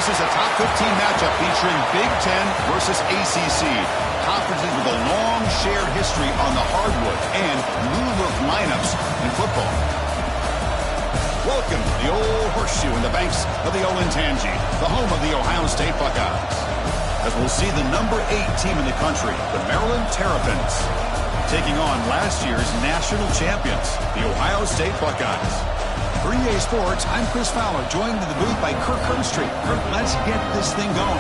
This is a top 15 matchup featuring Big Ten versus ACC. Conferences with a long shared history on the hardwood and new-look lineups in football. Welcome to the old horseshoe in the banks of the old Ncaa25, the home of the Ohio State Buckeyes. As we'll see the number 8 team in the country, the Maryland Terrapins, taking on last year's national champions, the Ohio State Buckeyes. For EA Sports, I'm Chris Fowler, joined in the booth by Kirk Herbstreit. Kirk, let's get this thing going.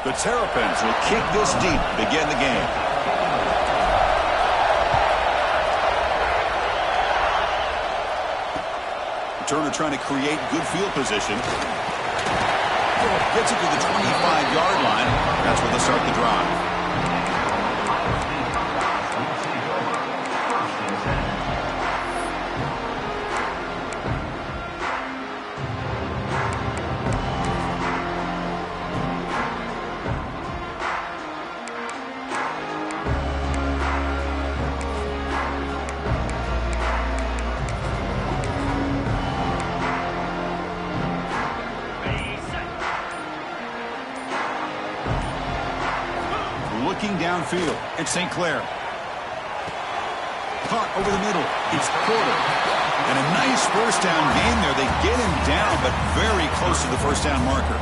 The Terrapins will kick this deep to begin the game. Turner trying to create good field position. Gets it to the 25-yard line. That's where they start the drive. Looking downfield, it's St. Clair. Caught over the middle, it's Porter. And a nice first down gain there. They get him down, but very close to the first down marker.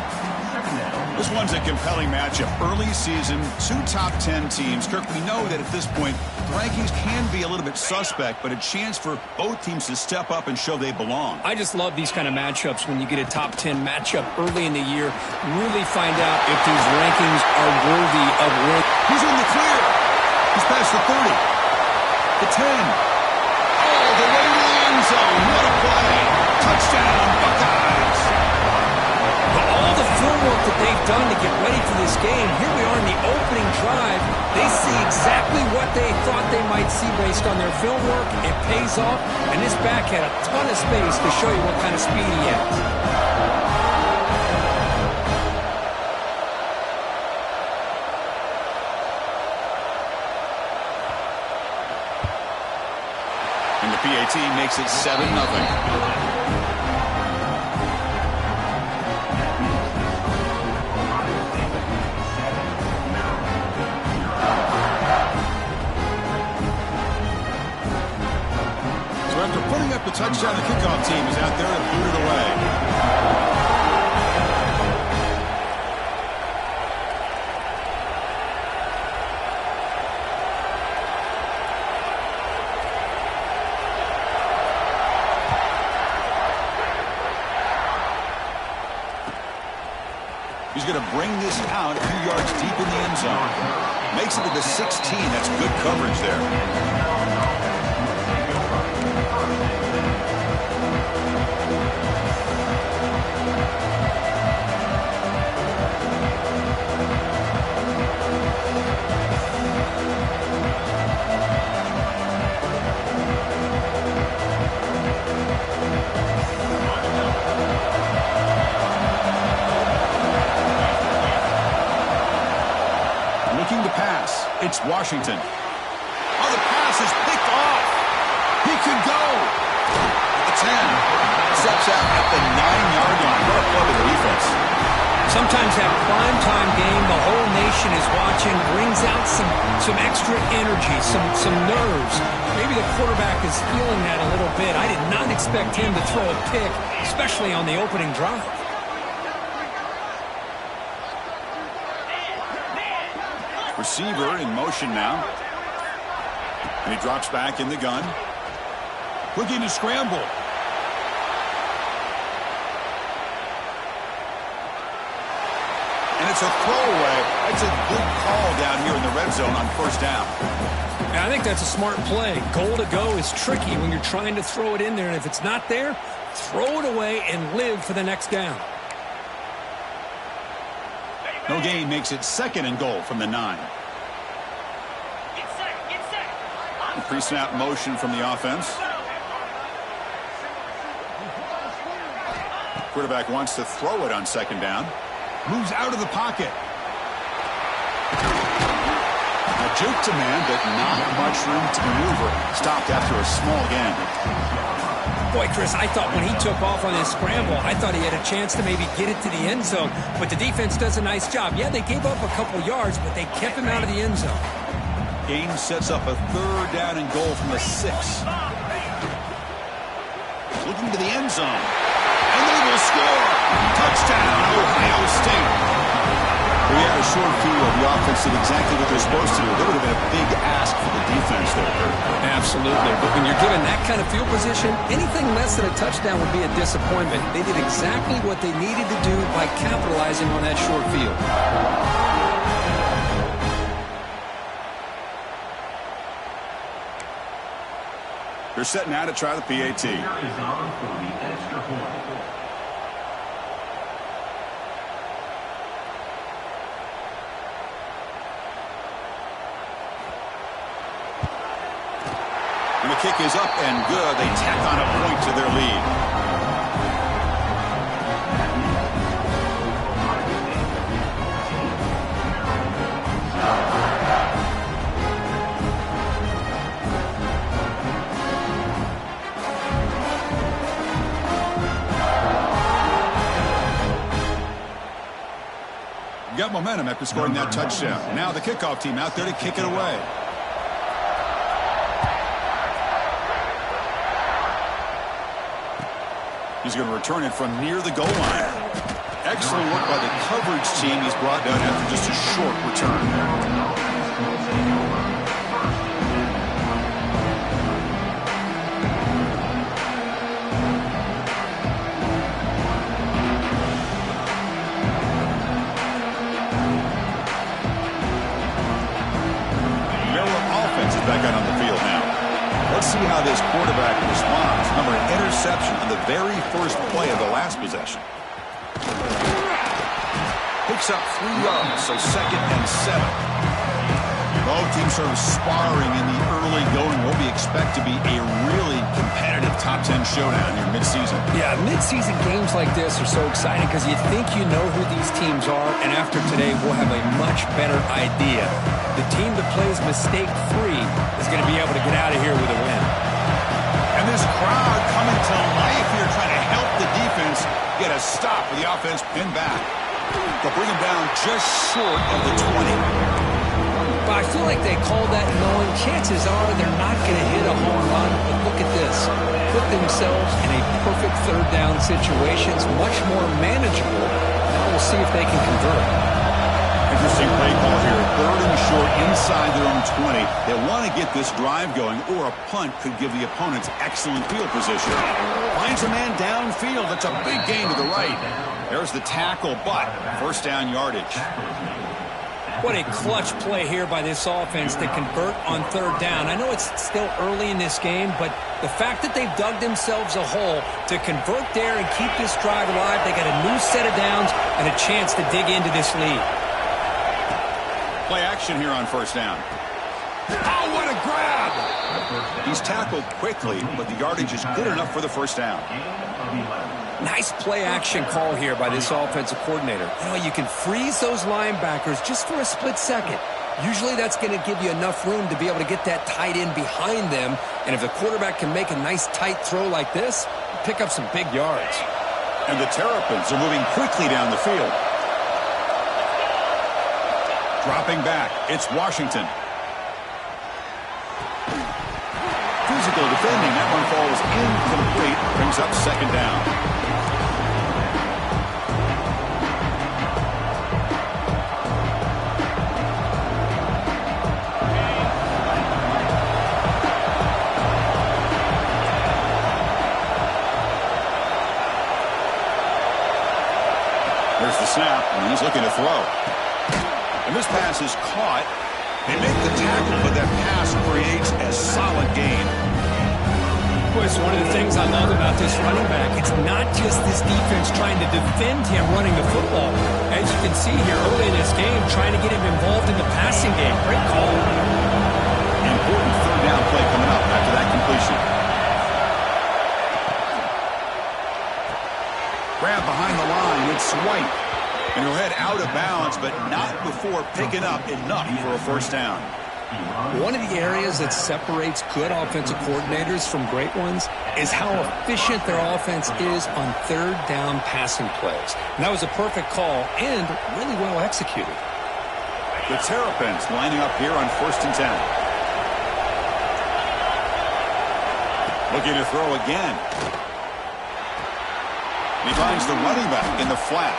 This one's a compelling matchup. Early season, 2 top 10 teams. Kirk, we know that at this point, the rankings can be a little bit suspect, but a chance for both teams to step up and show they belong. I just love these kind of matchups when you get a top 10 matchup early in the year. Really find out if these rankings are worthy of winning. He's in the clear. He's past the 30. The 10. All the way to the end zone. What a play. Touchdown, Buckeyes. All the footwork that they've done to get ready for this game, here we are in the opening drive. They see exactly what they thought they might see based on their film work. It pays off, and this back had a ton of space to show you what kind of speed he has. And the PAT makes it 7-0. The touchdown, the kickoff team is out there to boot it away. He's going to bring this out a few yards deep in the end zone. Makes it to the 16. That's good coverage there. Looking to pass. It's Washington. Oh, the pass is picked off. He could go. The 10. Steps out at the 9-yard line. What a play to the defense. Sometimes that primetime game, the whole nation is watching, brings out some extra energy, some nerves. Maybe the quarterback is feeling that a little bit. I did not expect him to throw a pick, especially on the opening drive. Receiver in motion now. And he drops back in the gun. Looking to scramble. And it's a throwaway. That's a good call down here in the red zone on first down. I think that's a smart play. Goal to go is tricky when you're trying to throw it in there, and if it's not there, throw it away and live for the next down. No gain makes it second and goal from the 9. Pre-snap motion from the offense. Quarterback wants to throw it on second down. Moves out of the pocket. A juke to man, but not much room to maneuver. Stopped after a small gain. Boy, Chris, I thought when he took off on his scramble, I thought he had a chance to maybe get it to the end zone. But the defense does a nice job. Yeah, they gave up a couple yards, but they kept him out of the end zone. Game sets up a third down and goal from the 6. Looking to the end zone. And they will score. Touchdown, Ohio State. We had a short field. The offense did exactly what they're supposed to do. That would have been a big ask for the defense there, Kurt. Absolutely. But when you're given that kind of field position, anything less than a touchdown would be a disappointment. They did exactly what they needed to do by capitalizing on that short field. They're setting out to try the PAT. And the kick is up and good. They tack on a point to their lead. Got momentum after scoring that touchdown. Now the kickoff team out there to kick it away. He's going to return it from near the goal line. Excellent work by the coverage team. He's brought down after just a short return. Back out on the field now. Let's see how this quarterback responds. Remember, an interception on the very first play of the last possession. Picks up 3 yards, so second and 7. Both teams sort of sparring in the early going. What we expect to be a really competitive top 10 showdown here mid-season. Yeah, mid-season games like this are so exciting because you think you know who these teams are, and after today we'll have a much better idea. The team that plays mistake-free is going to be able to get out of here with a win. And this crowd coming to life here, trying to help the defense get a stop with the offense pinned back. They'll bring him down just short of the 20. But I feel like they called that knowing chances are they're not going to hit a home run. But look at this. Put themselves in a perfect third down situation. It's much more manageable. Now we'll see if they can convert. Interesting play call here. Third and short inside their own 20. They want to get this drive going, or a punt could give the opponents excellent field position. Finds a man downfield. That's a big gain to the right. There's the tackle, but first down yardage. What a clutch play here by this offense to convert on third down. I know it's still early in this game, but the fact that they've dug themselves a hole to convert there and keep this drive alive, they got a new set of downs and a chance to dig into this lead. Play action here on first down. Oh, what a grab! He's tackled quickly, but the yardage is good enough for the first down. Nice play action call here by this offensive coordinator. You know, you can freeze those linebackers just for a split second. Usually that's going to give you enough room to be able to get that tight end behind them. And if the quarterback can make a nice tight throw like this, pick up some big yards. And the Terrapins are moving quickly down the field. Dropping back, it's Washington. Physical defending, that one falls incomplete, brings up second down. There's the snap, and he's looking to throw. And this pass is caught. They make the tackle, but that pass creates a solid gain. Boy, it's one of the things I love about this running back. It's not just this defense trying to defend him running the football. As you can see here early in this game, trying to get him involved in the passing game. Great call. Important third down play coming up after that completion. Grab behind the line. It's White. And he'll head out of bounds, but not before picking up enough for a first down. One of the areas that separates good offensive coordinators from great ones is how efficient their offense is on third down passing plays. And that was a perfect call and really well executed. The Terrapins lining up here on 1st and 10. Looking to throw again. He finds the running back in the flat.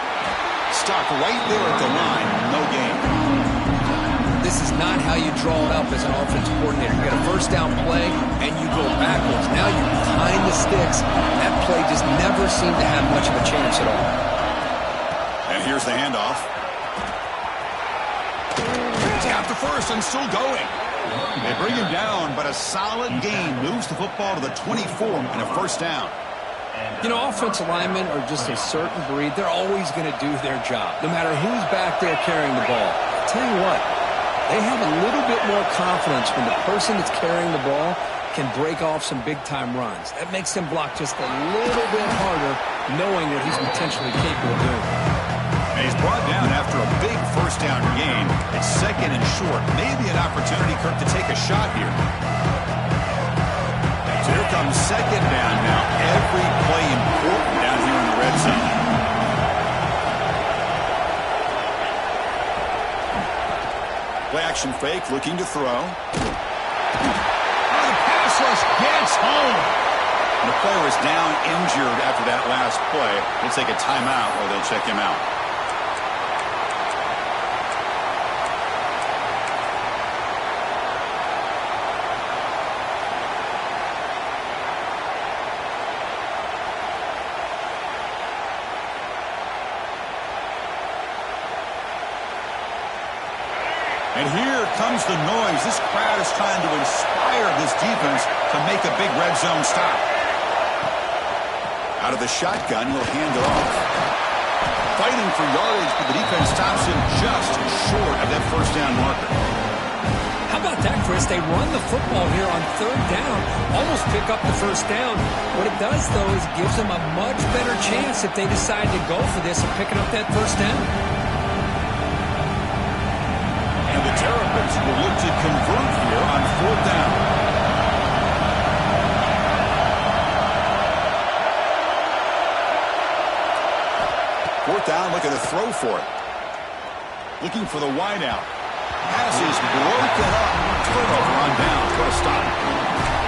Stuck right there at the line. No gain. This is not how you draw it up as an offensive coordinator. You get a first down play, and you go backwards. Now you're behind the sticks. That play just never seemed to have much of a chance at all. And here's the handoff. He's got the first and still going. They bring him down, but a solid gain moves the football to the 24 and a first down. You know, offensive linemen are just a certain breed. They're always going to do their job, no matter who's back there carrying the ball. I'll tell you what, they have a little bit more confidence when the person that's carrying the ball can break off some big-time runs. That makes them block just a little bit harder, knowing what he's potentially capable of doing. And he's brought down after a big first down gain. It's second and short. Maybe an opportunity, Kirk, to take a shot here. So here comes second down now. Every play important down here in the red zone. Play action fake, looking to throw. The pass rush gets home. And the player is down injured after that last play. They'll take a timeout or they'll check him out. And here comes the noise. This crowd is trying to inspire this defense to make a big red zone stop. Out of the shotgun, he'll hand it off. Fighting for yardage, but the defense stops him just short of that first down marker. How about that, Chris? They run the football here on third down, almost pick up the first down. What it does, though, is it gives them a much better chance if they decide to go for this and picking up that first down. And the Terrapins will look to convert here on fourth down. Fourth down, looking to throw for it. Looking for the wideout. Pass is broken up. Turnover on down. What a stop.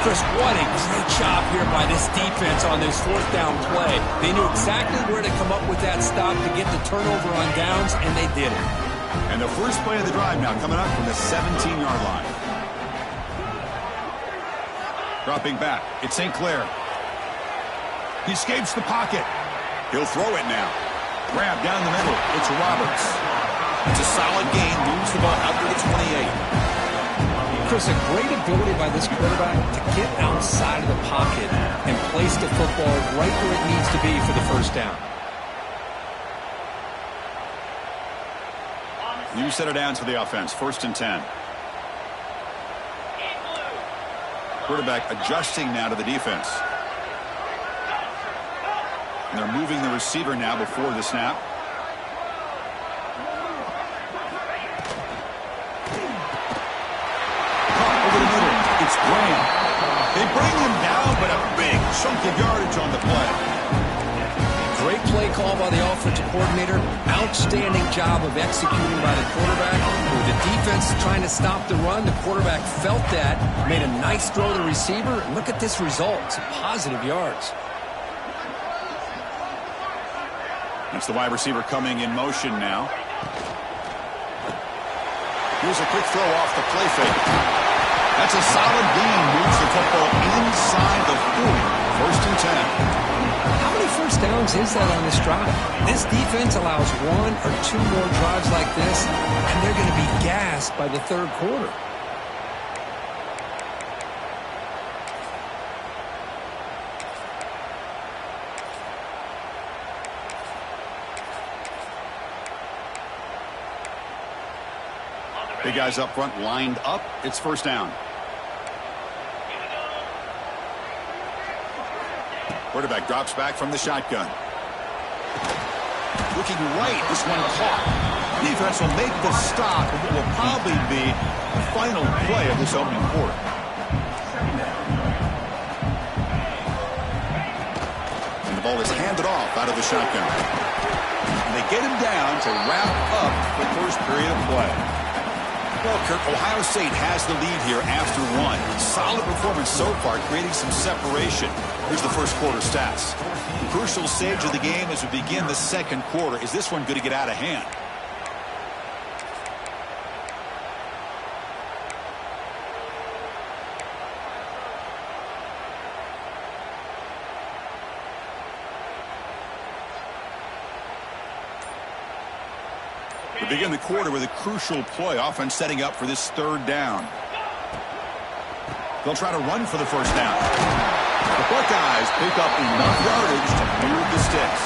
Chris, what a great job here by this defense on this fourth down play. They knew exactly where to come up with that stop to get the turnover on downs, and they did it. And the first play of the drive now coming up from the 17-yard line. Dropping back. It's St. Clair. He escapes the pocket. He'll throw it now. Grab down the middle. It's Roberts. It's a solid gain. Moves the ball out to the 28. Chris, a great ability by this quarterback to get outside of the pocket and place the football right where it needs to be for the first down. New set of downs for the offense. 1st and 10. Quarterback adjusting now to the defense. And they're moving the receiver now before the snap. Caught over the middle. It's Graham. They bring him down, but a big chunk of yardage on the play. Great play call by the offensive coordinator. Outstanding job of executing by the quarterback. With the defense trying to stop the run, the quarterback felt that, made a nice throw to the receiver. And look at this result. It's positive yards. That's the wide receiver coming in motion now. Here's a quick throw off the play fake. That's a solid gain. Moves the football inside the 40. 1st and 10. How many first downs is that on this drive? This defense allows 1 or 2 more drives like this, and they're going to be gassed by the third quarter. Big guys up front lined up. It's first down. Quarterback drops back from the shotgun. Looking right. This one caught. Defense will make the stop of what will probably be the final play of this opening quarter. And the ball is handed off out of the shotgun. And they get him down to wrap up the first period of play. Well, Kirk, Ohio State has the lead here after 1. Solid performance so far, creating some separation. Here's the first quarter stats. Crucial stage of the game as we begin the second quarter. Is this one going to get out of hand? We begin the quarter with a crucial play. Offense setting up for this third down. They'll try to run for the first down. The Buckeyes pick up enough yardage to move the sticks.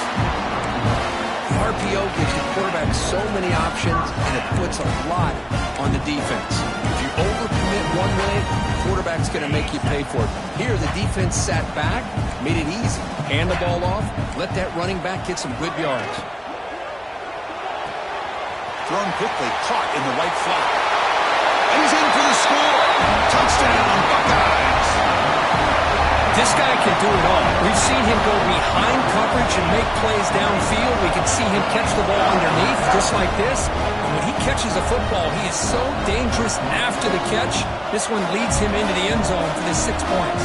The RPO gives the quarterback so many options, and it puts a lot on the defense. If you overcommit one way, the quarterback's going to make you pay for it. Here, the defense sat back, made it easy. Hand the ball off, let that running back get some good yards. Thrown quickly, caught in the right flat. And he's in for the score. Touchdown, Buckeyes. This guy can do it all. We've seen him go behind coverage and make plays downfield. We can see him catch the ball underneath, just like this. And when he catches a football, he is so dangerous after the catch. This one leads him into the end zone for the 6 points.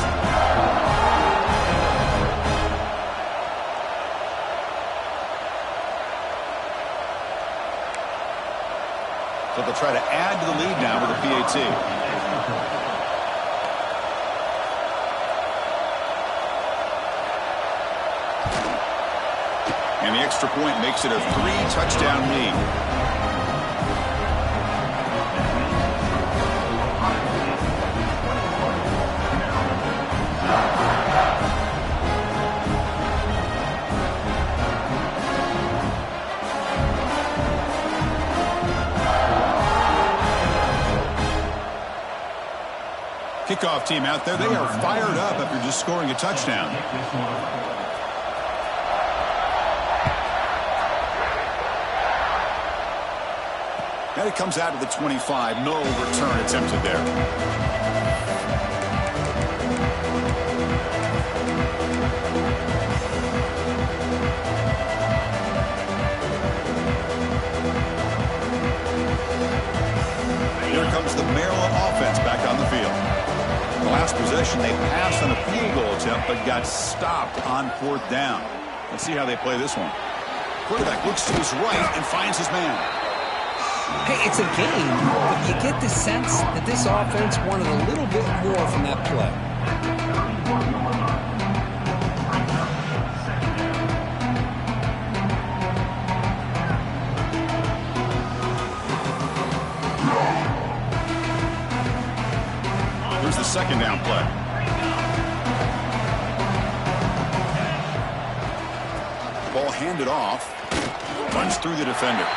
So they'll try to add to the lead now with a PAT. And the extra point makes it a 3-touchdown lead. Kickoff team out there. They are fired up after just scoring a touchdown. And it comes out to the 25. No return attempted there. Here comes the Maryland offense back on the field. The last possession, they passed on a field goal attempt, but got stopped on 4th down. Let's see how they play this one. Quarterback looks to his right and finds his man. Hey, it's a game, but you get the sense that this offense wanted a little bit more from that play. Here's the second down play. Ball handed off. Runs through the defender.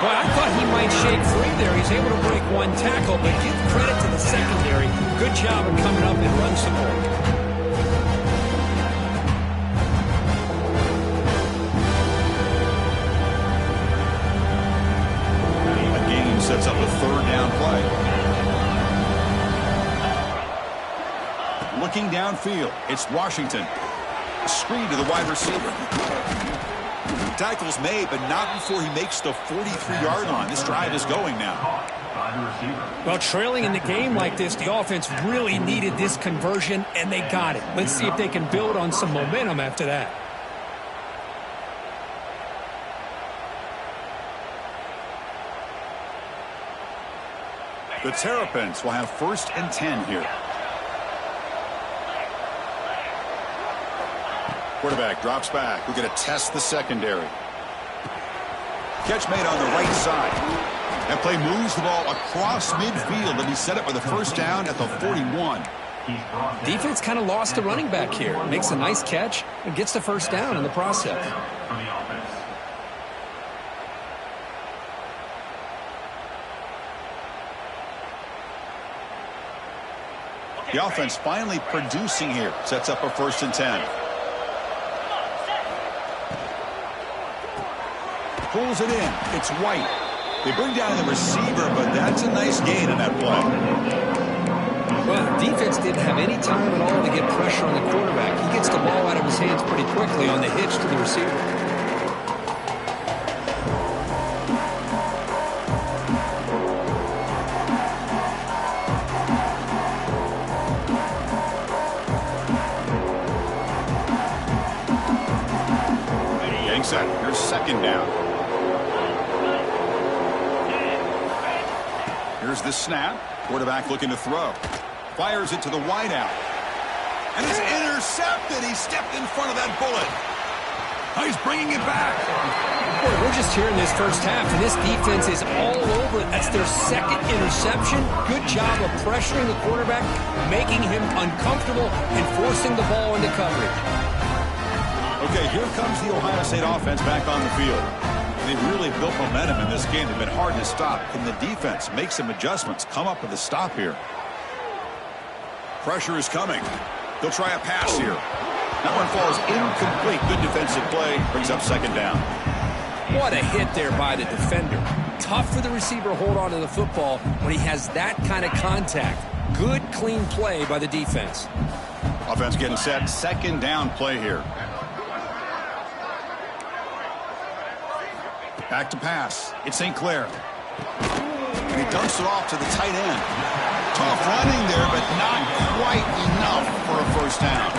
Boy, I thought he might shake free there. He's able to break one tackle, but give credit to the secondary. Good job of coming up and run some more. A gain sets up a 3rd down play. Looking downfield, it's Washington. Screen to the wide receiver. Tackles made, but not before he makes the 43-yard line. This drive is going now. Well, trailing in the game like this, the offense really needed this conversion, and they got it. Let's see if they can build on some momentum after that. The Terrapins will have 1st and 10 here. Quarterback drops back. We're going to test the secondary. Catch made on the right side. That play moves the ball across midfield, and he set up with a first down at the 41. Defense kind of lost the running back here. Makes a nice catch and gets the first down in the process. The offense finally producing here. Sets up a 1st and 10. Pulls it in. It's White. They bring down the receiver, but that's a nice gain in that play. Well, the defense didn't have any time at all to get pressure on the quarterback. He gets the ball out of his hands pretty quickly on the hitch to the receiver. Here's 2nd down. Here's the snap. Quarterback looking to throw. Fires it to the wideout. And it's intercepted. He stepped in front of that bullet. Oh, he's bringing it back. Boy, we're just here in this first half, and this defense is all over it. That's their 2nd interception. Good job of pressuring the quarterback, making him uncomfortable, and forcing the ball into coverage. Okay, here comes the Ohio State offense back on the field. They've really built momentum in this game. They've been hard to stop. Can the defense make some adjustments? Come up with a stop here. Pressure is coming. They'll try a pass here. That one falls incomplete. Good defensive play. Brings up 2nd down. What a hit there by the defender. Tough for the receiver to hold on to the football when he has that kind of contact. Good, clean play by the defense. Offense getting set. 2nd down play here. Back to pass. It's St. Clair. And he dumps it off to the tight end. Tough running there, but not quite enough for a first down.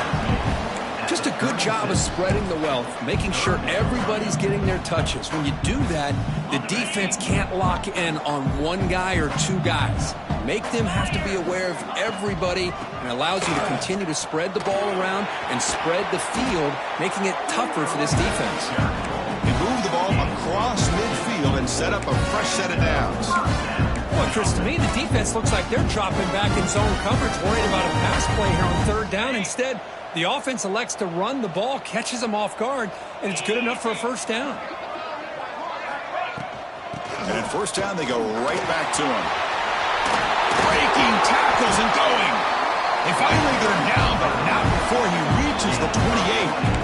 Just a good job of spreading the wealth, making sure everybody's getting their touches. When you do that, the defense can't lock in on one guy or two guys. Make them have to be aware of everybody, and allows you to continue to spread the ball around and spread the field, making it tougher for this defense. They move the ball across midfield and set up a fresh set of downs. Boy, Chris, to me, the defense looks like they're dropping back in zone coverage, worried about a pass play here on 3rd down. Instead, the offense elects to run the ball, catches them off guard, and it's good enough for a first down. And at 1st down, they go right back to him. Breaking tackles and going. They finally get him down, but not before he reaches the 28.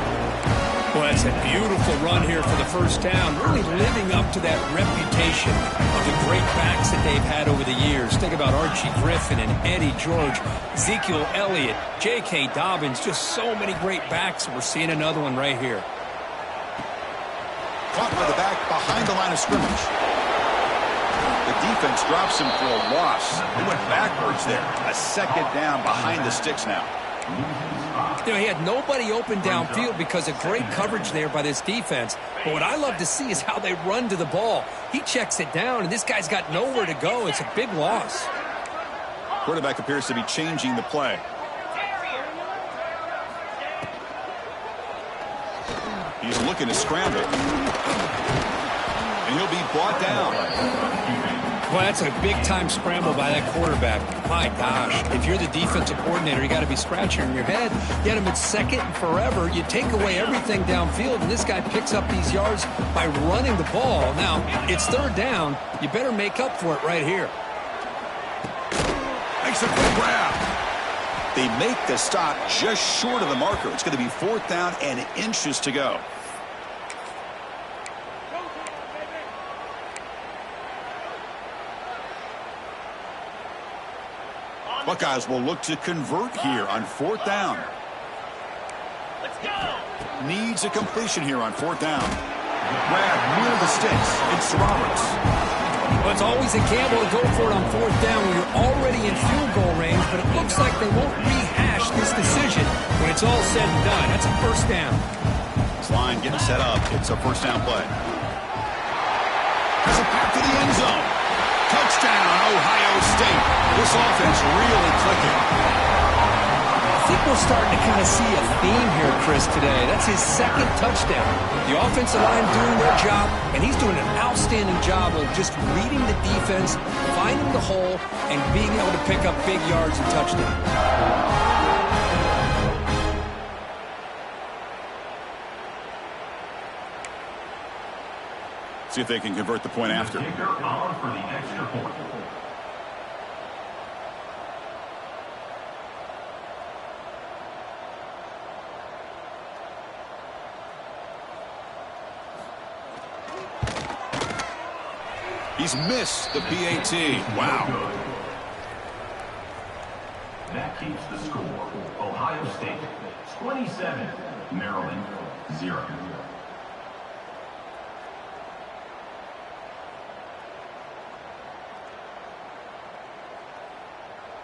Well, that's a beautiful run here for the first down, really living up to that reputation of the great backs that they've had over the years. Think about Archie Griffin and Eddie George, Ezekiel Elliott, J.K. Dobbins, just so many great backs. We're seeing another one right here. Caught by the back behind the line of scrimmage. The defense drops him for a loss. They went backwards there. A 2nd down behind the sticks now. You know, he had nobody open downfield because of great coverage there by this defense. But what I love to see is how they run to the ball. He checks it down, and this guy's got nowhere to go. It's a big loss. Quarterback appears to be changing the play. He's looking to scramble. And he'll be brought down. Well, that's a big-time scramble by that quarterback. My gosh, if you're the defensive coordinator, you got to be scratching your head. You had him at 2nd and forever. You take away everything downfield, and this guy picks up these yards by running the ball. Now, it's 3rd down. You better make up for it right here. Makes a quick grab. They make the stop just short of the marker. It's going to be 4th down and inches to go. Buckeyes will look to convert here on 4th down. Let's go. Needs a completion here on 4th down. Grab near the sticks. It's Roberts. Well, it's always a gamble to go for it on 4th down when you're already in field goal range, but it looks like they won't rehash this decision when it's all said and done. That's a first down. This line getting set up. It's a first down play. Has it back to the end zone. Touchdown, Ohio State. This offense really clicking. I think we'll starting to kind of see a theme here, Chris, today. That's his second touchdown. The offensive line doing their job, and he's doing an outstanding job of just reading the defense, finding the hole, and being able to pick up big yards and touchdowns. See if they can convert the point after. He's missed the PAT. Wow. That keeps the score. Ohio State 27, Maryland 0.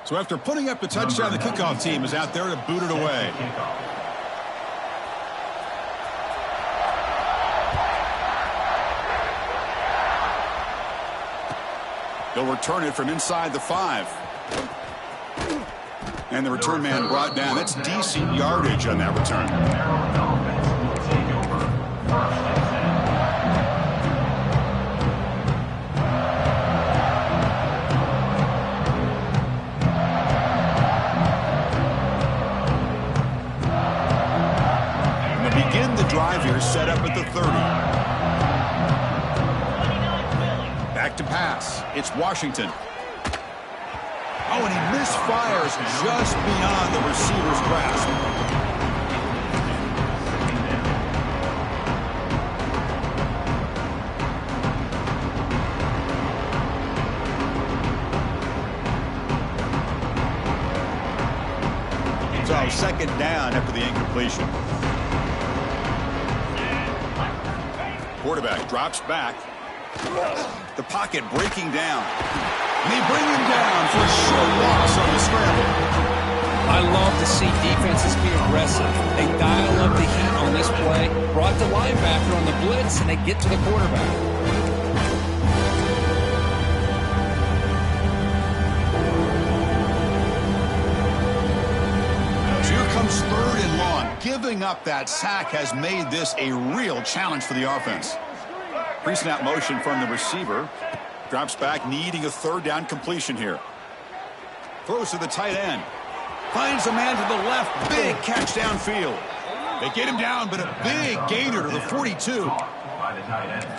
So after putting up the touchdown, the kickoff team is out there to boot it away. They'll return it from inside the 5. And the return man brought down. That's decent yardage on that return. And they'll begin the drive here, set up at the 30. Back to pass. It's Washington. Oh, and he misfires just beyond the receiver's grasp. So second down after the incompletion. Quarterback drops back. The pocket breaking down. And they bring him down for a short loss on the scramble. I love to see defenses be aggressive. They dial up the heat on this play, brought the linebacker on the blitz, and they get to the quarterback. So here comes 3rd and long. Giving up that sack has made this a real challenge for the offense. Pre-snap motion from the receiver. Drops back, needing a 3rd down completion here. Throws to the tight end. Finds a man to the left. Big catch downfield. They get him down, but a big gainer to the 42.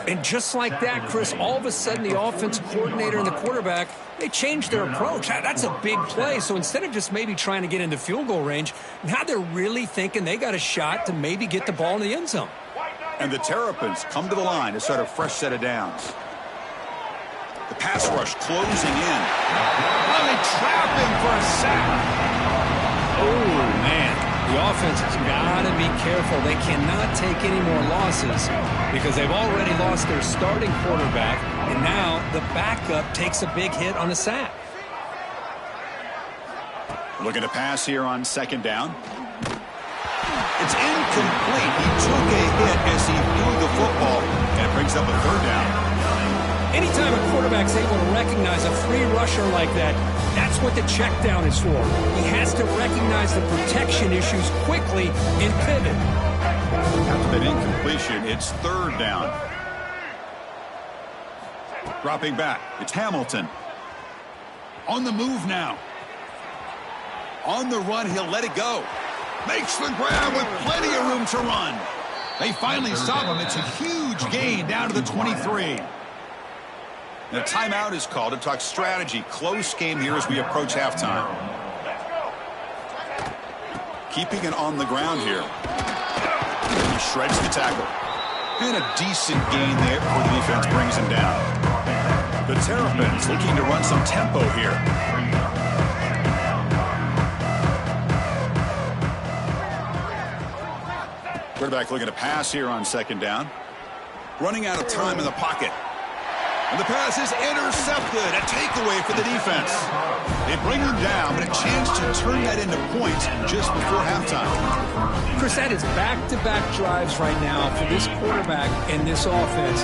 And just like that, Chris, all of a sudden the offensive coordinator and the quarterback, they changed their approach. That's a big play. So instead of just maybe trying to get into field goal range, now they're really thinking they got a shot to maybe get the ball in the end zone. And the Terrapins come to the line to start a fresh set of downs. The pass rush closing in. Oh, they trap him for a sack. Oh, man. The offense has got to be careful. They cannot take any more losses because they've already lost their starting quarterback, and now the backup takes a big hit on a sack. Looking to pass here on 2nd down. It's incomplete. He took a hit as he threw the football, and it brings up a 3rd down. Anytime a quarterback's able to recognize a free rusher like that, that's what the check down is for. He has to recognize the protection issues quickly and pivot. After that incompletion, it's 3rd down. Dropping back, it's Hamilton. On the move now. On the run, he'll let it go. Makes the grab with plenty of room to run. They finally stop him. It's a huge gain down to the 23. And a timeout is called to talk strategy. Close game here as we approach halftime. Keeping it on the ground here. He shreds the tackle. And a decent gain there before the defense brings him down. The Terrapins looking to run some tempo here. Quarterback looking to pass here on 2nd down. Running out of time in the pocket. And the pass is intercepted. A takeaway for the defense. They bring him down, but a chance to turn that into points just before halftime. Chris, that is back-to-back drives right now for this quarterback and this offense.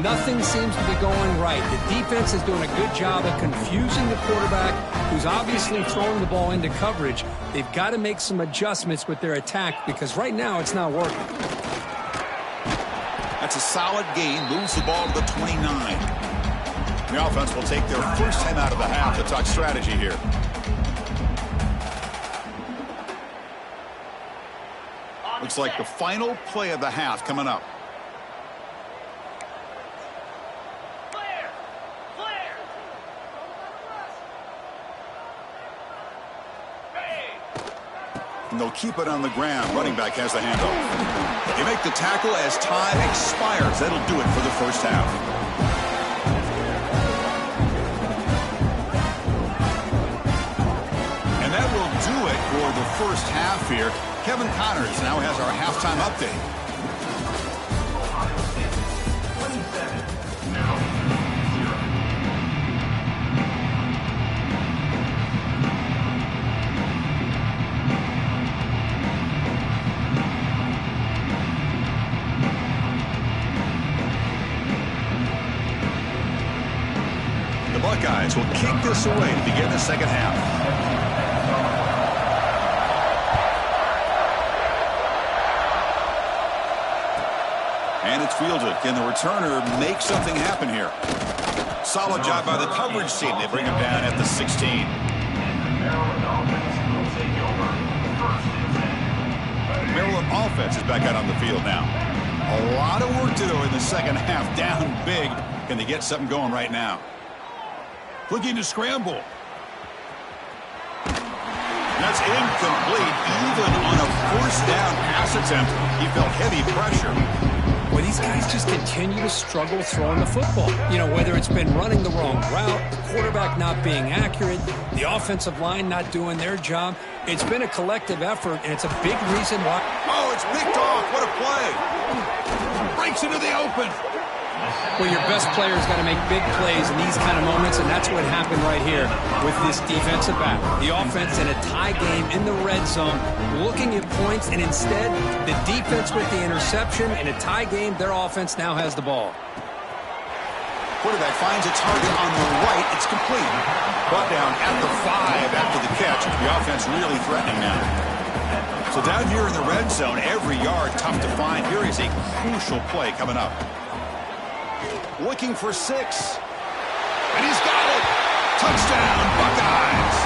Nothing seems to be going right. The defense is doing a good job of confusing the quarterback, who's obviously throwing the ball into coverage. They've got to make some adjustments with their attack because right now it's not working. That's a solid gain. Moves the ball to the 29. The offense will take their first time out of the half to talk strategy here. Looks like the final play of the half coming up. Clear! Clear! Hey! And they'll keep it on the ground. Running back has the handoff. They make the tackle as time expires. That'll do it for the first half. And that will do it for the first half here. Kevin Connors now has our halftime update. Ohio State 27, Maryland 0. The Buckeyes will kick this away to begin the second half. And it's fielded. Can the returner make something happen here? Solid job by the coverage team. They bring him down at the 16. And the Maryland offense will take over first and 10. Maryland offense is back out on the field now. A lot of work to do in the second half. Down big. Can they get something going right now? Looking to scramble. That's incomplete. Even on a first down pass attempt, he felt heavy pressure. Well, these guys just continue to struggle throwing the football. You know, whether it's been running the wrong route, the quarterback not being accurate, the offensive line not doing their job. It's been a collective effort, and it's a big reason why. Oh, it's picked off. What a play. Breaks into the open. Well, your best player's got to make big plays in these kind of moments, and that's what happened right here with this defensive back. The offense in a tie game in the red zone, looking at points, and instead, the defense with the interception. In a tie game, their offense now has the ball. Quarterback finds a target on the right. It's complete. Brought down at the 5 after the catch. The offense really threatening now. So down here in the red zone, every yard tough to find. Here is a crucial play coming up. Looking for 6. And he's got it. Touchdown, Buckeyes.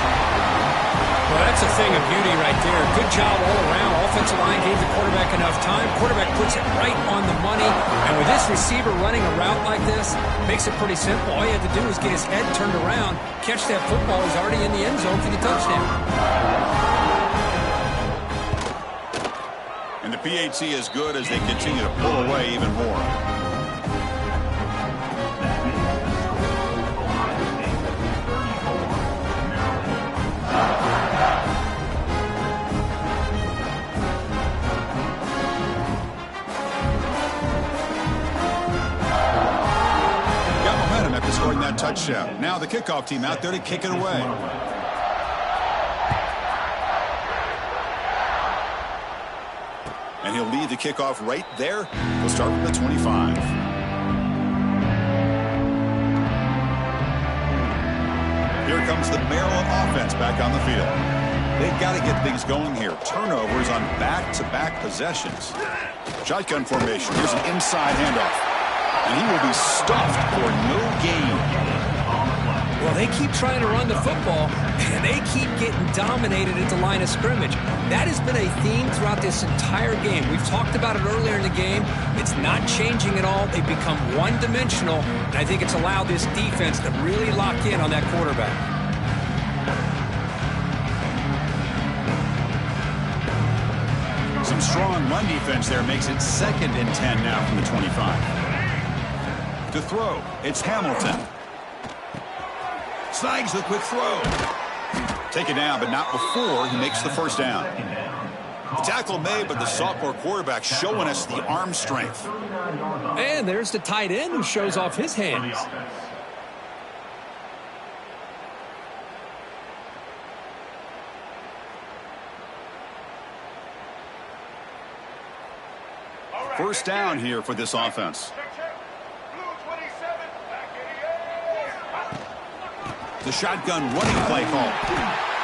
Well, that's a thing of beauty right there. Good job all around. Offensive line gave the quarterback enough time. Quarterback puts it right on the money. And with this receiver running a route like this, makes it pretty simple. All you had to do was get his head turned around, catch that football. He's already in the end zone for the touchdown. And the PAT is good as they continue to pull away even more. Scoring that touchdown. Now the kickoff team out there to kick it away. And he'll lead the kickoff right there. We'll start from the 25. Here comes the Maryland offense back on the field. They've got to get things going here. Turnovers on back-to-back possessions. Shotgun formation. Here's an inside handoff. And he will be stuffed for no gain. Well, they keep trying to run the football, and they keep getting dominated at the line of scrimmage. That has been a theme throughout this entire game. We've talked about it earlier in the game. It's not changing at all. They've become one-dimensional, and I think it's allowed this defense to really lock in on that quarterback. Some strong run defense there makes it 2nd and 10 now from the 25. To throw, it's Hamilton. Snags the quick throw. Taken down, but not before he makes the first down. The tackle made, but the sophomore quarterback showing us the arm strength. And there's the tight end who shows off his hands. First down here for this offense. The shotgun running play call.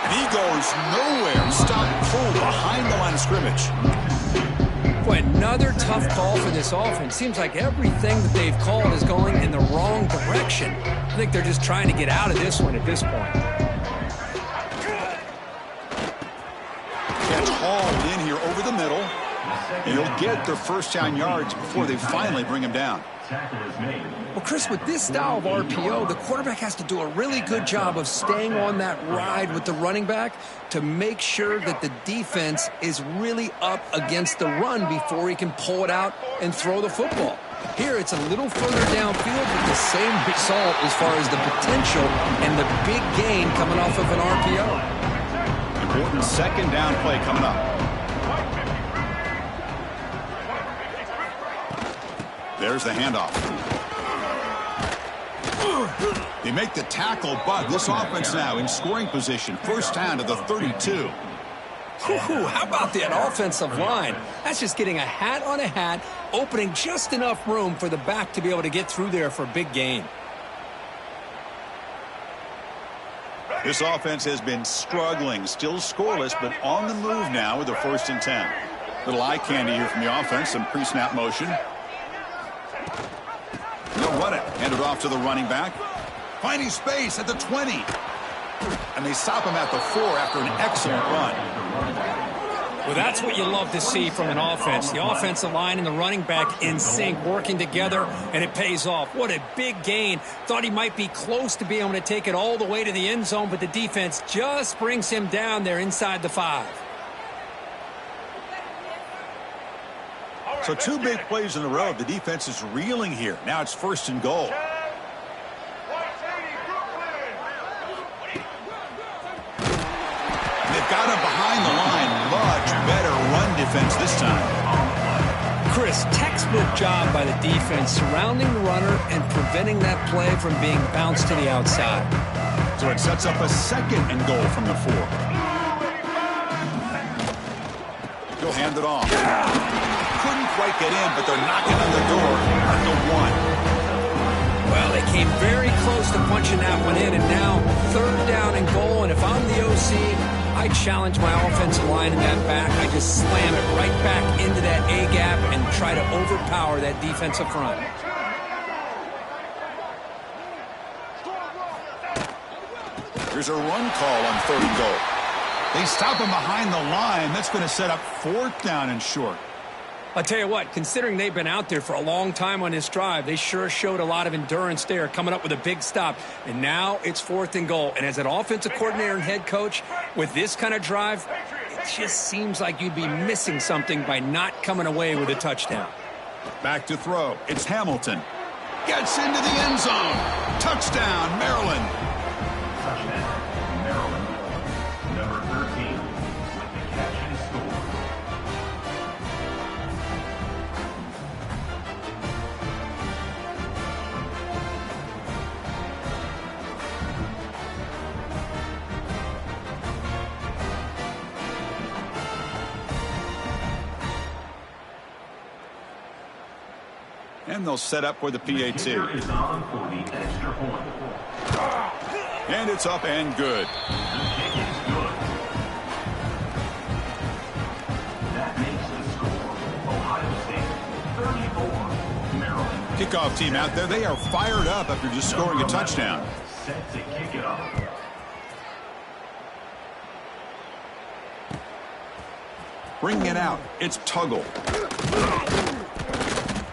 And he goes nowhere. Stop full behind the line of scrimmage. Boy, another tough call for this offense. Seems like everything that they've called is going in the wrong direction. I think they're just trying to get out of this one at this point. Catch hauled in here over the middle. And he'll get their first down yards before they finally bring him down. Well, Chris, with this style of RPO, the quarterback has to do a really good job of staying on that ride with the running back to make sure that the defense is really up against the run before he can pull it out and throw the football. Here, it's a little further downfield, but the same result as far as the potential and the big gain coming off of an RPO. Important second down play coming up. There's the handoff. They make the tackle, but this offense now in scoring position. First down to the 32. How about that offensive line? That's just getting a hat on a hat, opening just enough room for the back to be able to get through there for a big gain. This offense has been struggling, still scoreless, but on the move now with a 1st and 10. Little eye candy here from the offense, some pre-snap motion. They'll run it. Hand it off to the running back. Finding space at the 20. And they stop him at the 4 after an excellent run. Well, that's what you love to see from an offense. The offensive line and the running back in sync, working together, and it pays off. What a big gain. Thought he might be close to being able to take it all the way to the end zone, but the defense just brings him down there inside the 5. So 2 big plays in a row. The defense is reeling here. Now it's 1st and goal. And they've got him behind the line. Much better run defense this time. Chris, textbook job by the defense surrounding the runner and preventing that play from being bounced to the outside. So it sets up a 2nd and goal from the 4. He'll hand it off. Couldn't quite get in, but they're knocking on the door at the 1. Well, they came very close to punching that one in, and now 3rd down and goal. And if I'm the OC, I challenge my offensive line in that back. I just slam it right back into that A-gap and try to overpower that defensive front. Here's a run call on 3rd and goal. They stop him behind the line. That's going to set up 4th down and short. I'll tell you what, considering they've been out there for a long time on this drive, they sure showed a lot of endurance there, coming up with a big stop. And now it's 4th and goal. And as an offensive coordinator and head coach, with this kind of drive, it just seems like you'd be missing something by not coming away with a touchdown. Back to throw. It's Hamilton. Gets into the end zone. Touchdown, Maryland. Touchdown, Maryland. Number 13 with the catch and score. And they'll set up for the PAT. Is on for the extra point. And it's up and good. The kick is good. That makes the score Ohio State 34, Maryland. Kickoff team out there. They are fired up after just scoring a touchdown. Set to kick it off. Bringing it out. It's Tuggle.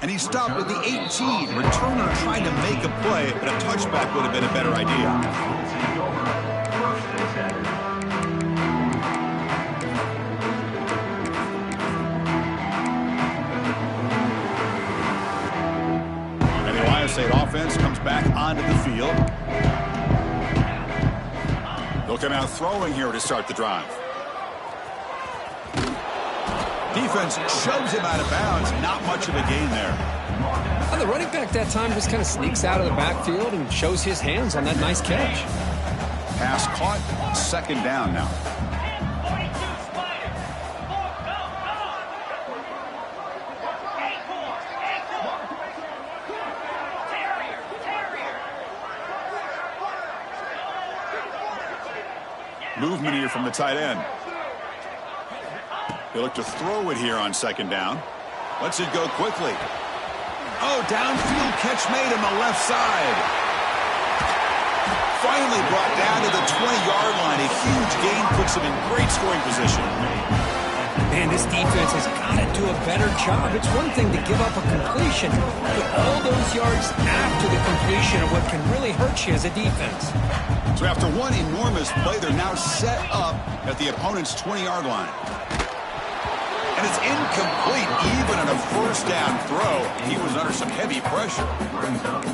And he stopped at the 18. Returner trying to make a play, but a touchback would have been a better idea. And the Ohio State offense comes back onto the field. They'll come out throwing here to start the drive. Defense shoves him out of bounds. Not much of a gain there. And the running back that time just kind of sneaks out of the backfield and shows his hands on that nice catch. Pass caught. 2nd down now. movement here from the tight end. They look to throw it here on second down. Lets it go quickly. Oh, downfield catch made on the left side. Finally brought down to the 20-yard line. A huge gain puts him in great scoring position. Man, this defense has got to do a better job. It's one thing to give up a completion, but all those yards after the completion are what can really hurt you as a defense. So after one enormous play, they're now set up at the opponent's 20-yard line. And it's incomplete, even on a first down throw. He was under some heavy pressure.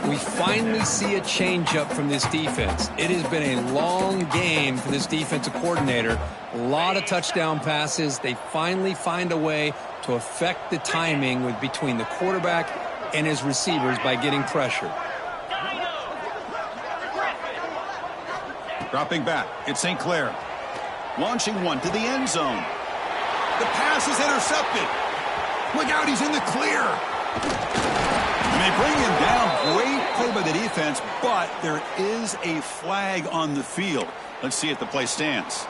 We finally see a changeup from this defense. It has been a long game for this defensive coordinator. A lot of touchdown passes. They finally find a way to affect the timing between the quarterback and his receivers by getting pressure. Dropping back, it's St. Clair. Launching one to the end zone. The pass is intercepted. Look out, he's in the clear. And they bring him down. Great play by the defense, but there is a flag on the field. Let's see if the play stands.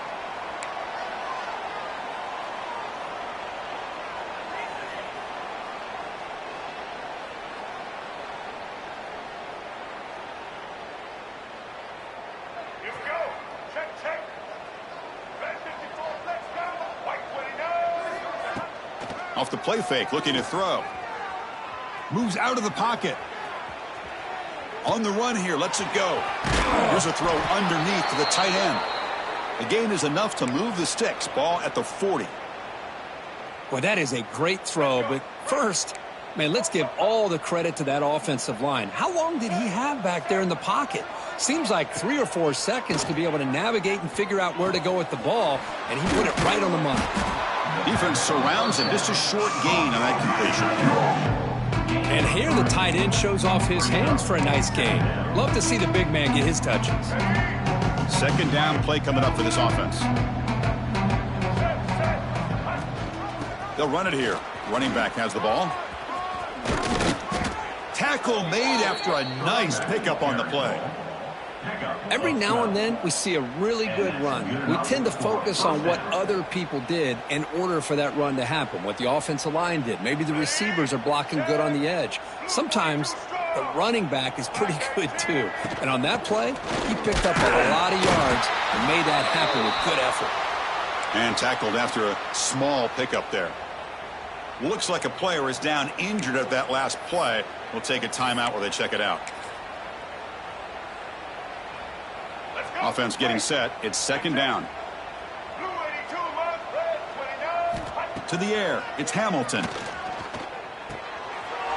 Off the play fake, looking to throw. Moves out of the pocket. On the run here, lets it go. Here's a throw underneath to the tight end. The gain is enough to move the sticks. Ball at the 40. Well, that is a great throw, but first, man, let's give all the credit to that offensive line. How long did he have back there in the pocket? Seems like 3 or 4 seconds to be able to navigate and figure out where to go with the ball, and he put it right on the money. Defense surrounds him. Just a short gain on that completion. And here the tight end shows off his hands for a nice gain. Love to see the big man get his touches. Second down play coming up for this offense. They'll run it here. Running back has the ball. Tackle made after a nice pickup on the play. Every now and then, we see a really good run. We tend to focus on what other people did in order for that run to happen, what the offensive line did. Maybe the receivers are blocking good on the edge. Sometimes the running back is pretty good, too. And on that play, he picked up a lot of yards and made that happen with good effort. And tackled after a small pickup there. Looks like a player is down injured at that last play. We'll take a timeout while they check it out. Offense getting set. It's second down. To the air. It's Hamilton.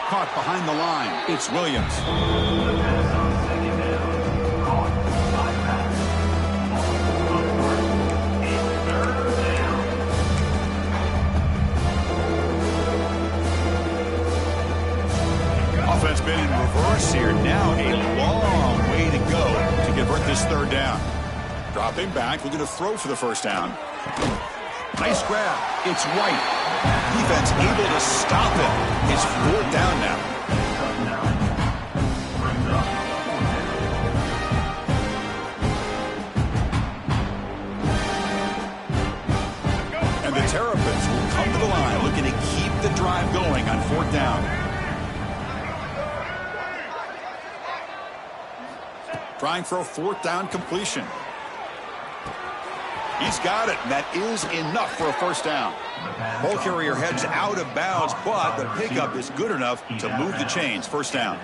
Caught behind the line. It's Williams. Offense been in reverse here. Now a long way to go to convert this third down. Dropping back, looking to throw for the first down. Nice grab. It's White. Defense able to stop it. It's fourth down now. And the Terrapins will come to the line, looking to keep the drive going on fourth down. Trying for a fourth down completion. He's got it, and that is enough for a first down. Ball carrier heads out of bounds, but the pickup is good enough to move the chains. First down.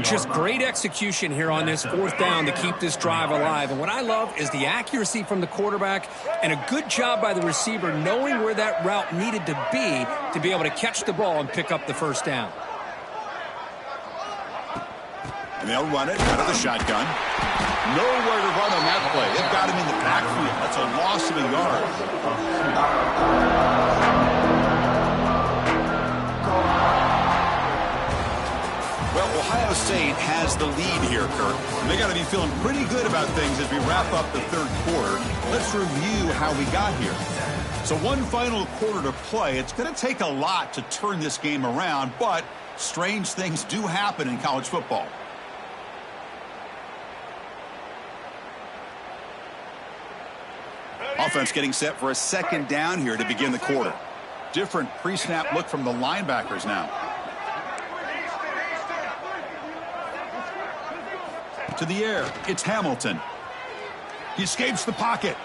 Just great execution here on this fourth down to keep this drive alive. And what I love is the accuracy from the quarterback and a good job by the receiver knowing where that route needed to be able to catch the ball and pick up the first down. And they'll run it out of the shotgun. Nowhere to run on that play. They've got him in the backfield. That's a loss of a yard. Well, Ohio State has the lead here, Kirk. They got to be feeling pretty good about things as we wrap up the third quarter. Let's review how we got here. So one final quarter to play. It's going to take a lot to turn this game around, but strange things do happen in college football. offense getting set for a second down here to begin the quarter. Different pre-snap look from the linebackers now. To the air, it's Hamilton. He escapes the pocket.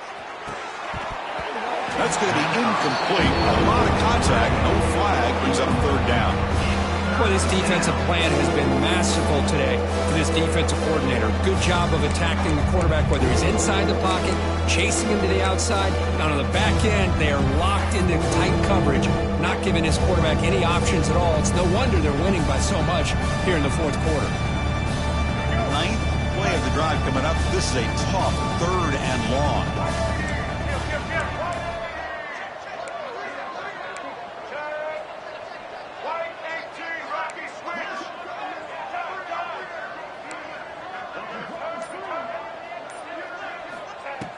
That's going to be incomplete. A lot of contact, no flag, brings up third down. Well, this defensive plan has been masterful today for this defensive coordinator. Good job of attacking the quarterback, whether he's inside the pocket, chasing him to the outside. And on the back end, they are locked into tight coverage, not giving his quarterback any options at all. It's no wonder they're winning by so much here in the fourth quarter. Ninth play of the drive coming up. This is a tough third and long.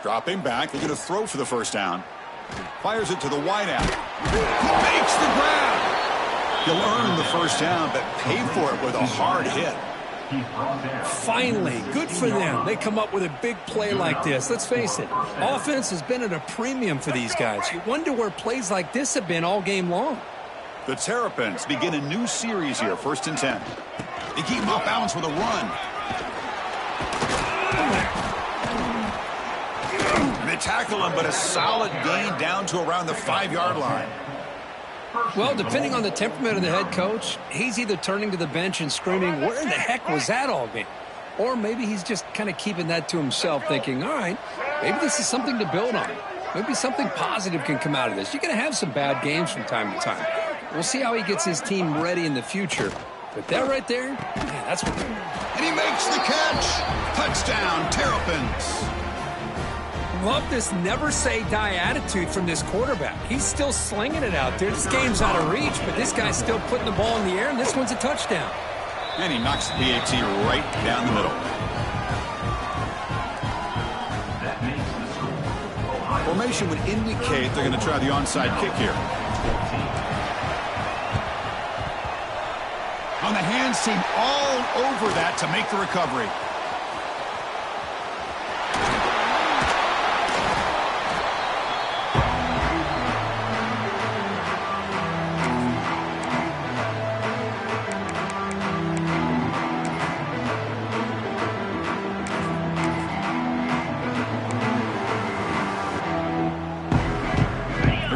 Dropping back, they're going to throw for the first down. Fires it to the wideout. He makes the grab. He'll earn the first down, but pay for it with a hard hit. Finally, good for them. They come up with a big play like this. Let's face it, offense has been at a premium for these guys. You wonder where plays like this have been all game long. The Terrapins begin a new series here, 1st and 10. They keep him off balance with a run. They tackle him, but a solid gain down to around the 5-yard line. Well, depending on the temperament of the head coach, he's either turning to the bench and screaming, where in the heck was that all game? Or maybe he's just kind of keeping that to himself, thinking, all right, maybe this is something to build on. Maybe something positive can come out of this. You're going to have some bad games from time to time. We'll see how he gets his team ready in the future. But that right there, man, that's what they're doing. And he makes the catch. Touchdown, Terrapins. Love this never-say-die attitude from this quarterback. He's still slinging it out there. This game's out of reach, but this guy's still putting the ball in the air, and this one's a touchdown. And he knocks the PAT right down the middle. Formation would indicate they're going to try the onside kick here. On the hands team all over that to make the recovery.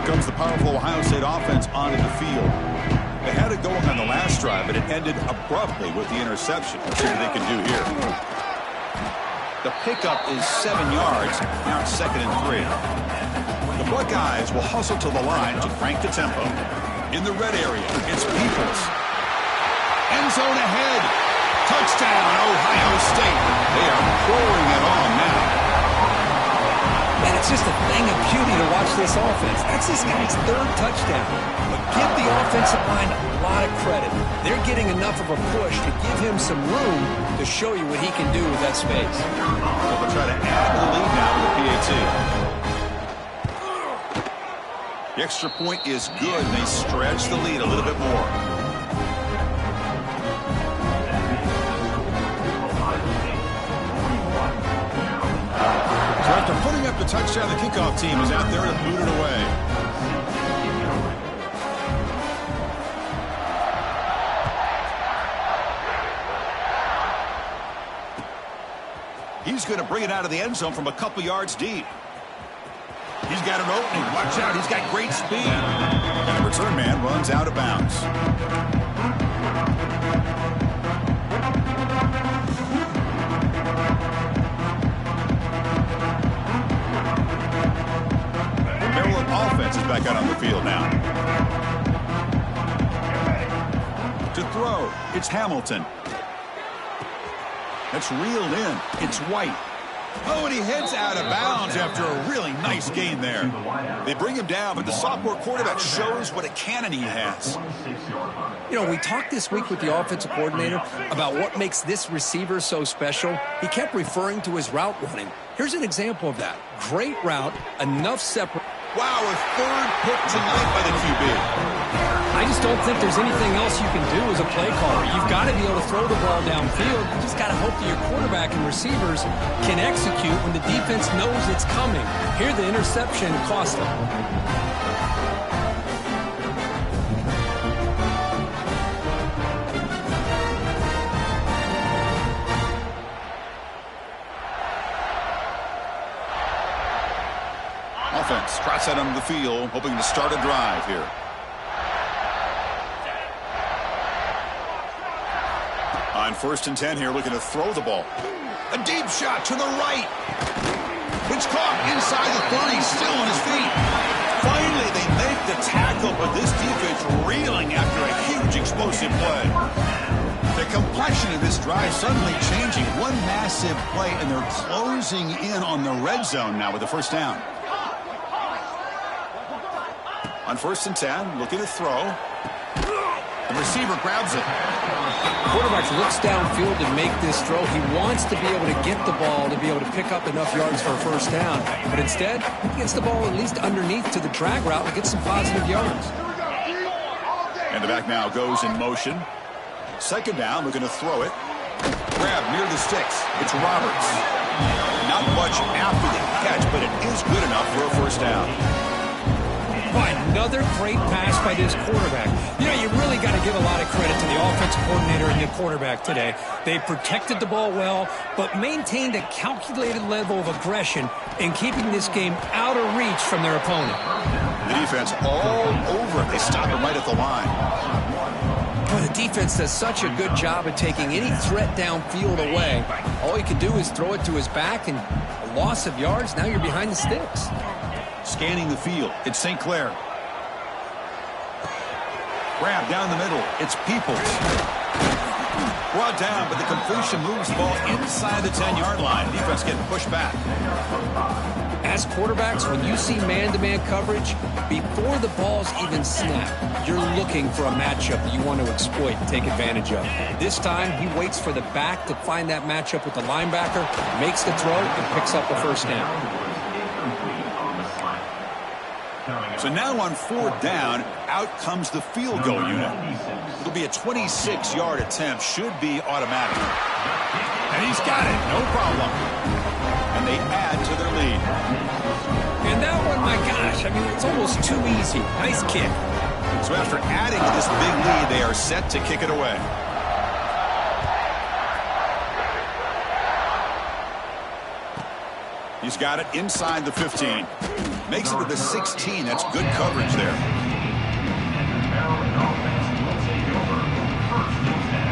Comes the powerful Ohio State offense onto the field. They had it going on the last drive, but it ended abruptly with the interception. Let's see what they can do here. The pickup is 7 yards. Now it's 2nd and 3. The Buckeyes will hustle to the line to crank the tempo. In the red area, it's Peoples. End zone ahead. Touchdown, Ohio State. They are pouring it on now. Man, it's just a thing of beauty to watch this offense. That's this guy's 3rd touchdown. But give the offensive line a lot of credit. They're getting enough of a push to give him some room to show you what he can do with that space. So they'll try to add to the lead now with the PAT. The extra point is good, and they stretch the lead a little bit more. So after putting up the touchdown, the kickoff team is out there to boot it away. He's going to bring it out of the end zone from a couple yards deep. He's got an opening. Watch out. He's got great speed. And the return man runs out of bounds. Maryland offense is back out on the field now. To throw, it's Hamilton. That's reeled in. It's White. Oh, and he heads out of bounds after a really nice gain there. They bring him down, but the sophomore quarterback shows what a cannon he has. You know, we talked this week with the offensive coordinator about what makes this receiver so special. He kept referring to his route running. Here's an example of that. Great route, enough separate. Wow, a 3rd pick tonight by the QB. I just don't think there's anything else you can do as a play caller. You've got to be able to throw the ball downfield. You just got to hope that your quarterback and receivers can execute when the defense knows it's coming. Here, the interception cost them. Offense trots out onto the field, hoping to start a drive here. On 1st and 10 here, looking to throw the ball. A deep shot to the right. It's caught inside the 30, still on his feet. Finally, they make the tackle, but this defense reeling after a huge explosive play. The complexion of this drive suddenly changing. One massive play, and they're closing in on the red zone now with the first down. On 1st and 10, looking to throw. The receiver grabs it. Quarterback looks downfield to make this throw. He wants to be able to get the ball to be able to pick up enough yards for a first down. But instead, he gets the ball at least underneath to the drag route and gets some positive yards. And the back now goes in motion. 2nd down, looking to throw it. Grab near the sticks. It's Roberts. Not much after the catch, but it is good enough for a first down. Boy, another great pass by this quarterback. You know, you really got to give a lot of credit to the offensive coordinator and the quarterback today. They protected the ball well, but maintained a calculated level of aggression in keeping this game out of reach from their opponent. The defense all over it. They stop him right at the line. Boy, the defense does such a good job of taking any threat downfield away. All he can do is throw it to his back, and a loss of yards, now you're behind the sticks. Scanning the field, it's St. Clair. Grab down the middle, it's Peoples. Brought down, but the completion moves the ball inside the 10-yard line. Defense getting pushed back. As quarterbacks, when you see man-to-man coverage, before the ball's even snapped, you're looking for a matchup that you want to exploit and take advantage of. This time, he waits for the back to find that matchup with the linebacker, makes the throw, and picks up the first down. So now on 4th down, out comes the field goal unit. It'll be a 26-yard attempt, should be automatic. And he's got it, no problem. And they add to their lead. And that one, my gosh, I mean, it's almost too easy. Nice kick. So after adding to this big lead, they are set to kick it away. He's got it inside the 15. Makes it to the 16. That's good coverage there.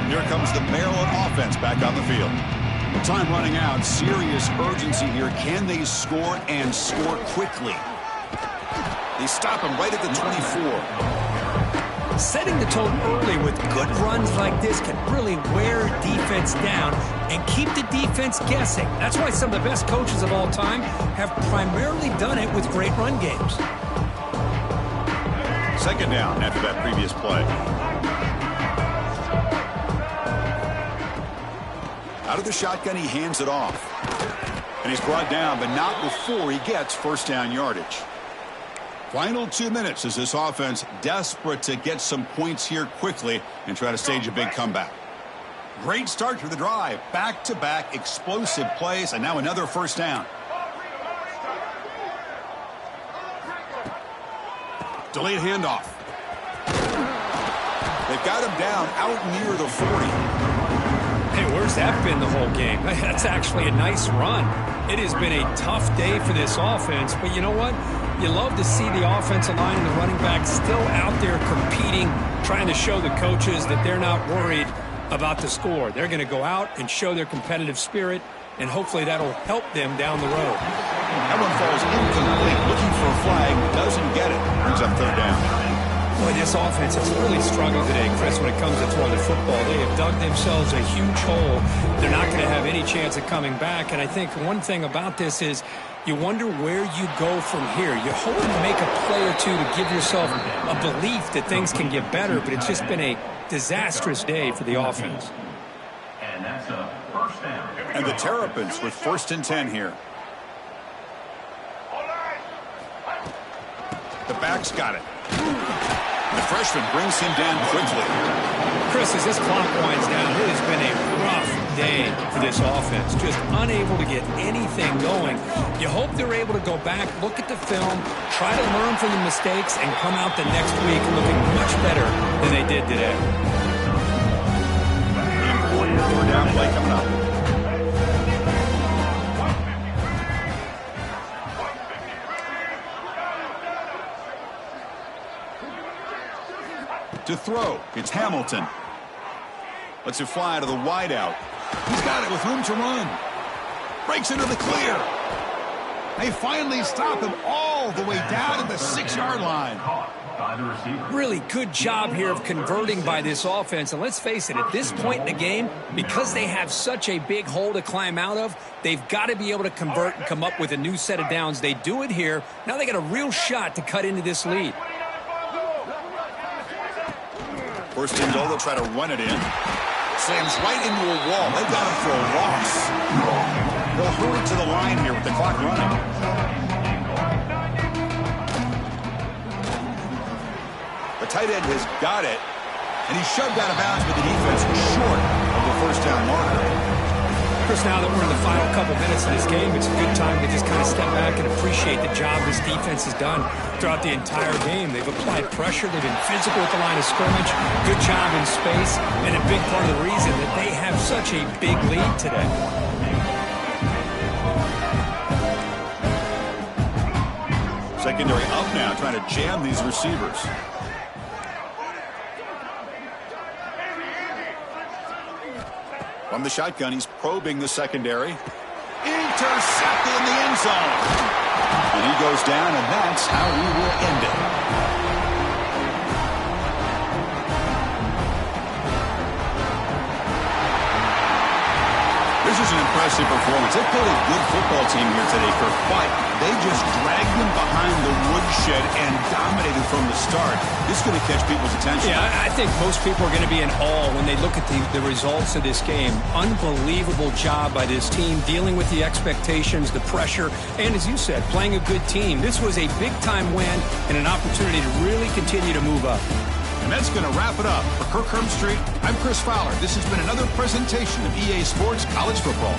Here comes the Maryland offense back on the field. Time running out. Serious urgency here. Can they score and score quickly? They stop him right at the 24. Setting the tone early with good runs like this can really wear defense down and keep the defense guessing. That's why some of the best coaches of all time have primarily done it with great run games. 2nd down after that previous play. Out of the shotgun, he hands it off. And he's brought down, but not before he gets first down yardage. Final 2 minutes as this offense desperate to get some points here quickly and try to stage a big comeback. Great start to the drive. Back-to-back explosive plays, and now another first down. Delayed handoff. They've got him down out near the 40. Hey, where's that been the whole game? That's actually a nice run. It has been a tough day for this offense, but you know what? You love to see the offensive line and the running back still out there competing, trying to show the coaches that they're not worried about the score. They're going to go out and show their competitive spirit, and hopefully that'll help them down the road. That one falls incomplete. Looking for a flag, doesn't get it. Brings up 3rd down. Boy, this offense has really struggled today, Chris, when it comes to throwing the football. They have dug themselves a huge hole. They're not going to have any chance of coming back, and I think one thing about this is you wonder where you go from here. You hope to make a play or two to give yourself a belief that things can get better, but it's just been a disastrous day for the offense. And that's a first down. And the Terrapins with 1st and 10 here. The back's got it. The freshman brings him down quickly. Chris, as this clock winds down, it has been a rough day for this offense. Just unable to get anything going. You hope they're able to go back, look at the film, try to learn from the mistakes, and come out the next week looking much better than they did today. Important third down play coming up. To throw, it's Hamilton. Lets it fly to the wideout. He's got it with room to run. Breaks into the clear. They finally stop him all the way down at the 6-yard line. By the receiver. Really good job here of converting by this offense. And let's face it, at this point in the game, because they have such a big hole to climb out of, they've got to be able to convert and come up with a new set of downs. They do it here. Now they got a real shot to cut into this lead. First and goal, they'll try to run it in. Slams right into a wall. They got him for a loss. They'll hurry to the line here with the clock running. The tight end has got it, and he's shoved out of bounds, but the defense is short of the first down marker. Chris, now that we're in the final couple minutes of this game, it's a good time to just kind of step back and appreciate the job this defense has done throughout the entire game. They've applied pressure. They've been physical at the line of scrimmage. Good job in space, and a big part of the reason that they have such a big lead today. Secondary up now, trying to jam these receivers. From the shotgun, he's probing the secondary. Intercepted in the end zone. And he goes down, and that's how we will end it. This is an impressive performance. They played a good football team here today, Kirk, but they just dragged them behind the woodshed and dominated from the start. This is going to catch people's attention. Yeah, I think most people are going to be in awe when they look at the results of this game. Unbelievable job by this team, dealing with the expectations, the pressure, and as you said, playing a good team. This was a big-time win and an opportunity to really continue to move up. And that's going to wrap it up. For Kirk Herbstreit, I'm Chris Fowler. This has been another presentation of EA Sports College Football.